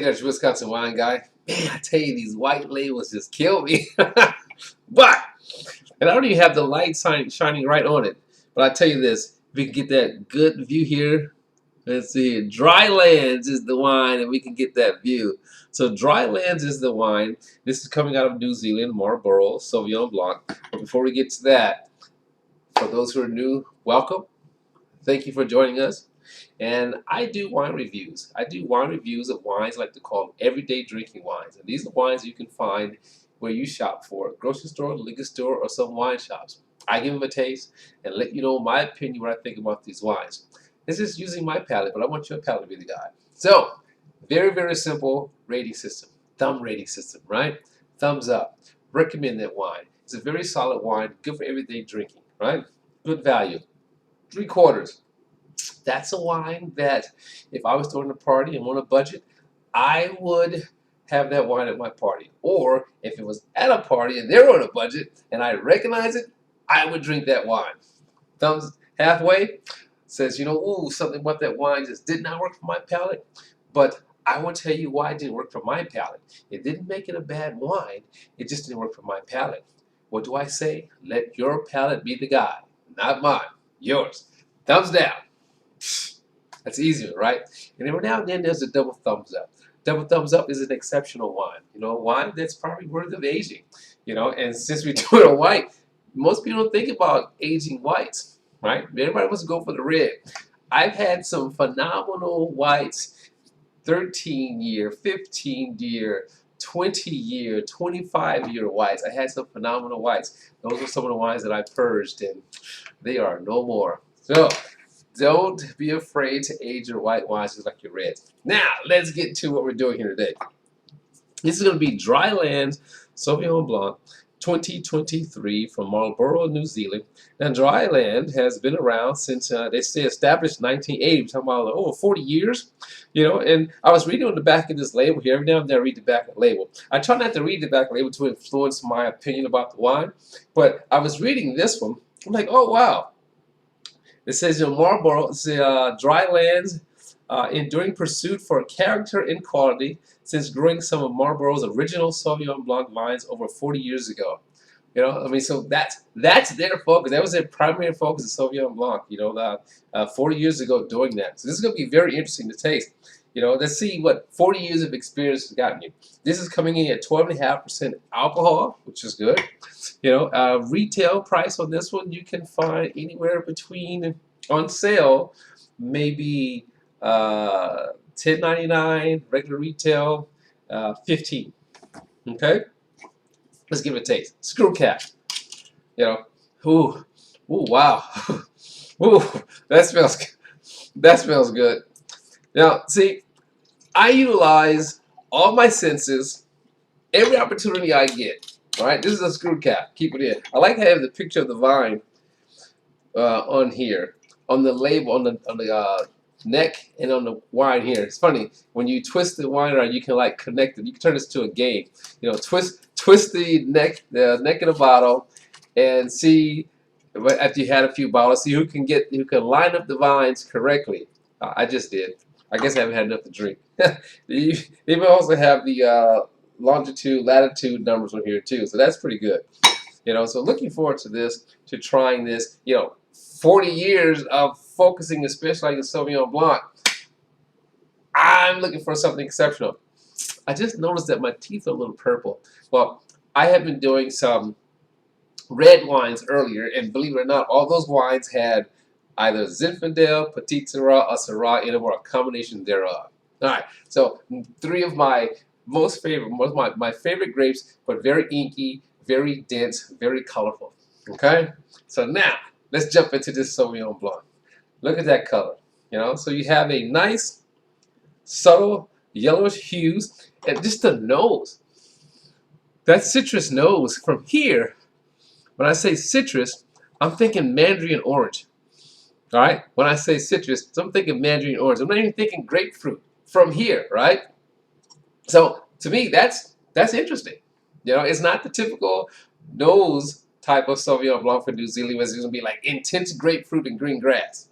there's Wisconsin wine guy. Man, I tell you, these white labels just kill me. But, and I don't even have the light shining right on it. But I tell you this, if we can get that good view here, let's see, Drylands is the wine, and we can get that view. So Drylands is the wine. This is coming out of New Zealand, Marlborough, Sauvignon Blanc. But before we get to that, for those who are new, welcome. Thank you for joining us. And I do wine reviews. I do wine reviews of wines I like to call everyday drinking wines. And these are wines you can find where you shop for, a grocery store, liquor store, or some wine shops. I give them a taste and let you know my opinion, what I think about these wines. This is using my palate, but I want your palate to be the guide. So, very, very simple rating system. Thumb rating system, right? Thumbs up. Recommend that wine. It's a very solid wine, good for everyday drinking, right? Good value. 3/4. That's a wine that if I was throwing a party and on a budget, I would have that wine at my party. Or if it was at a party and they're on a budget and I recognize it, I would drink that wine. Thumbs halfway says, you know, ooh, something about that wine just did not work for my palate. But I will tell you why it didn't work for my palate. It didn't make it a bad wine. It just didn't work for my palate. What do I say? Let your palate be the guide, not mine. Yours. Thumbs down. That's easier, right? And every now and then there's a double thumbs up. Double thumbs up is an exceptional wine. You know, a wine that's probably worthy of aging. You know, and since we do it a white, most people don't think about aging whites, right? Everybody wants to go for the red. I've had some phenomenal whites, 13-year, 15-year, 20-year, 25-year whites. I had some phenomenal whites. Those are some of the wines that I purged, and they are no more. So, don't be afraid to age your white wines just like your reds. Now, let's get to what we're doing here today. This is going to be Drylands Sauvignon Blanc 2023 from Marlborough, New Zealand. Now, Dryland has been around since, they say, established 1980. We're talking about over 40 years, you know, and I was reading on the back of this label here. Every now and then I read the back of the label. I try not to read the back of the label to influence my opinion about the wine, but I was reading this one. I'm like, oh, wow. It says in Marlborough, it's Drylands, enduring pursuit for character and quality since growing some of Marlborough's original Sauvignon Blanc vines over 40 years ago. You know, I mean, so that's their focus. That was their primary focus of Sauvignon Blanc, you know, 40 years ago doing that. So this is going to be very interesting to taste. You know, let's see what 40 years of experience has gotten you. This is coming in at 12.5% alcohol, which is good. You know, retail price on this one you can find anywhere between, on sale, maybe $10.99, regular retail, $15. Okay, let's give it a taste. Screw cap. You know, ooh, wow, ooh, that smells good. Now, see, I utilize all my senses every opportunity I get. All right, this is a screw cap. Keep it in. I like to have the picture of the vine on here, on the label, on the neck, and on the wine here. It's funny when you twist the wine around, you can like connect it. You can turn this to a game. You know, twist the neck of the bottle, and see after you had a few bottles, see who can line up the vines correctly. I just did. I guess I haven't had enough to drink. You may also have the longitude, latitude numbers on here too, so that's pretty good. You know, so looking forward to this, to trying this. You know, 40 years of focusing, especially on the Sauvignon Blanc. I'm looking for something exceptional. I just noticed that my teeth are a little purple. Well, I have been doing some red wines earlier, and believe it or not, all those wines had either Zinfandel, Petit Syrah, or Syrah in them, or a combination thereof. All right, so three of my my favorite grapes, but very inky, very dense, very colorful. Okay, so now let's jump into this Sauvignon Blanc. Look at that color. You know, so you have a nice, subtle yellowish hues, and just the nose. That citrus nose from here. When I say citrus, I'm thinking mandarin orange. All right. When I say citrus, so I'm thinking mandarin orange. I'm not even thinking grapefruit from here, right? So to me, that's interesting. You know, it's not the typical nose type of Sauvignon Blanc for New Zealand, where it's going to be like intense grapefruit and green grass.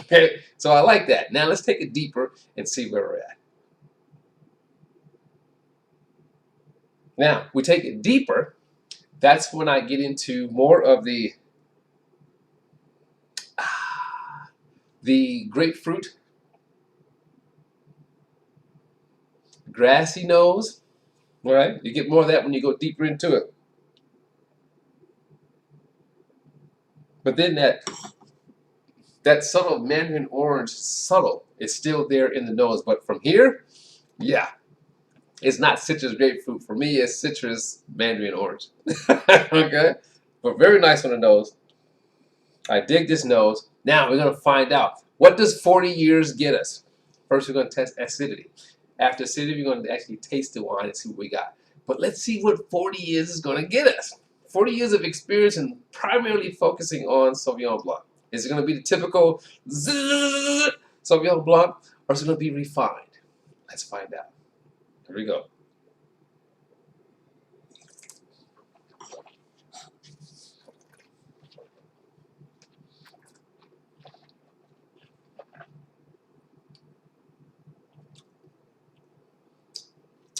Okay, so I like that. Now let's take it deeper and see where we're at. Now, we take it deeper. That's when I get into more of the grapefruit, grassy nose. All right, you get more of that when you go deeper into it. But then that subtle mandarin orange, subtle, is still there in the nose. But from here, yeah, it's not citrus grapefruit. For me, it's citrus mandarin orange. Okay, but very nice on the nose. I dig this nose. Now we're going to find out, what does 40 years get us? First, we're going to test acidity. After acidity, we're going to actually taste the wine and see what we got. But let's see what 40 years is going to get us. 40 years of experience and primarily focusing on Sauvignon Blanc. Is it going to be the typical Sauvignon Blanc, or is it going to be refined? Let's find out. Here we go.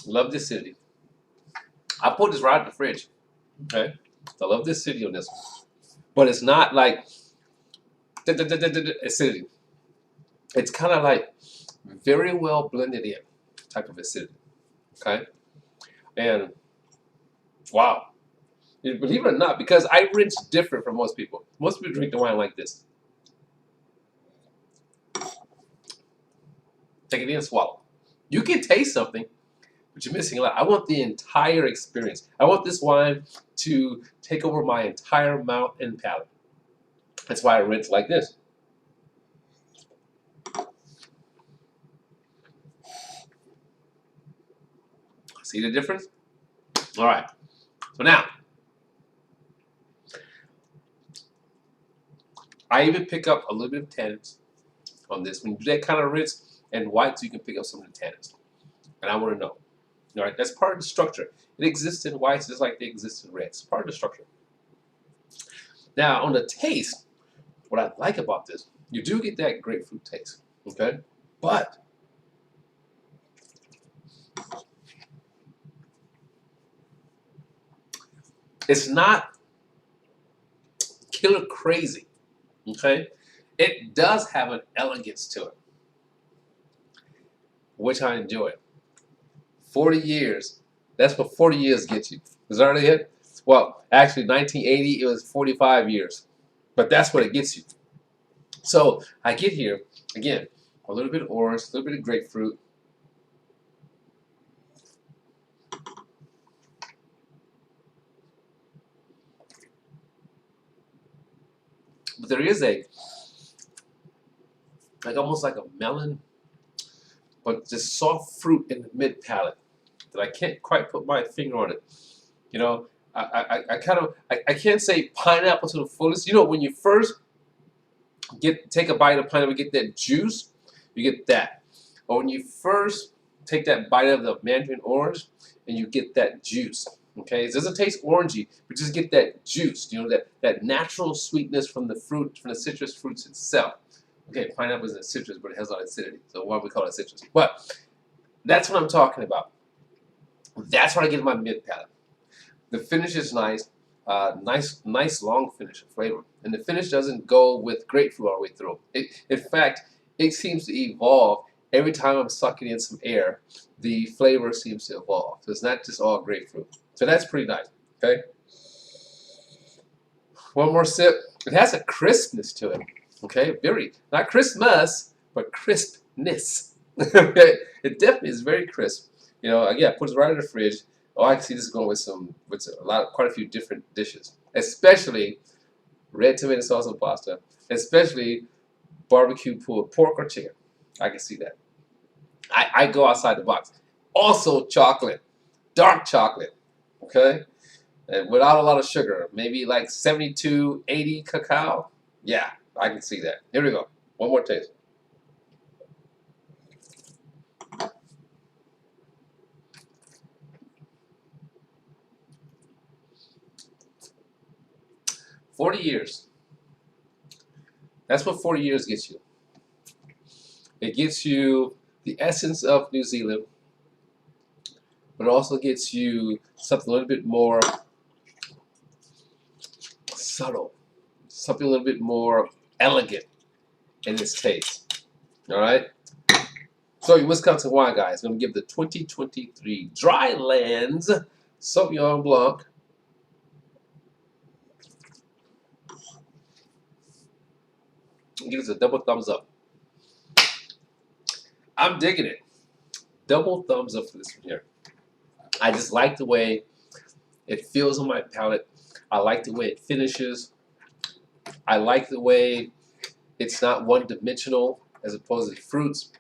Love this acidity. I put this right in the fridge. Okay, I love this acidity on this one, but it's not like acidity. It's kind of like very well blended in type of acidity. Okay, and wow, believe it or not, because I rinse different from most people. Most people drink the wine like this. Take it in, swallow. You can taste something, but you're missing a lot. I want the entire experience. I want this wine to take over my entire mouth and palate. That's why I rinse like this. See the difference? All right. So now, I even pick up a little bit of tannins on this. When you do that kind of rinse and whites, you can pick up some of the tannins. And I want to know. All right, that's part of the structure. It exists in whites just like they exist in reds. Part of the structure. Now, on the taste, what I like about this, you do get that grapefruit taste, okay? But it's not killer crazy, okay? It does have an elegance to it, which I enjoy. 40 years, that's what 40 years gets you. Is that already it? Well, actually, 1980, it was 45 years. But that's what it gets you. So I get here, again, a little bit of orange, a little bit of grapefruit. But there is almost like a melon, but just soft fruit in the mid palate that I can't quite put my finger on it. You know, I can't say pineapple to the fullest. You know, when you first take a bite of pineapple, get that juice, you get that. Or when you first take that bite of the mandarin orange, and you get that juice. Okay, it doesn't taste orangey, but just get that juice. You know, that natural sweetness from the fruit, from the citrus fruits itself. Okay, pineapple isn't citrus, but it has a lot of acidity, so why we call it citrus? But that's what I'm talking about. That's what I get in my mid palate. The finish is nice, nice long finish of flavor, and the finish doesn't go with grapefruit all the way through. In fact, it seems to evolve every time I'm sucking in some air. The flavor seems to evolve. So it's not just all grapefruit. So that's pretty nice. Okay. One more sip. It has a crispness to it. Okay, not Christmas, but crispness. Okay, it definitely is very crisp. You know, again, put it right in the fridge. Oh, I can see this is going with quite a few different dishes, especially red tomato sauce and pasta, especially barbecue pulled pork or chicken. I can see that. I go outside the box. Also, chocolate, dark chocolate. Okay, and without a lot of sugar, maybe like 72, 80 cacao. Yeah, I can see that. Here we go. One more taste. "40 years. That's what 40 years gets you. It gets you the essence of New Zealand, but but it also gets you something a little bit more subtle, something a little bit more elegant in its taste. All right. So your Wisconsin wine guy is going to give the 2023 Drylands Sauvignon Blanc give us a double thumbs up. I'm digging it. Double thumbs up for this one here. I just like the way it feels on my palate. I like the way it finishes. I like the way it's not one-dimensional as opposed to fruits.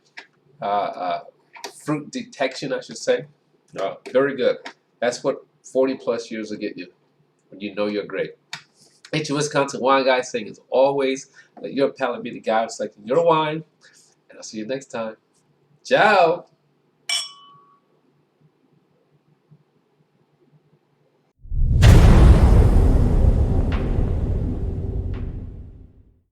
Fruit detection, I should say. Very good. That's what 40-plus years will get you when you know you're great. It's your Wisconsin wine guy saying, as always, let your palate be the guide selecting your wine. And I'll see you next time. Ciao.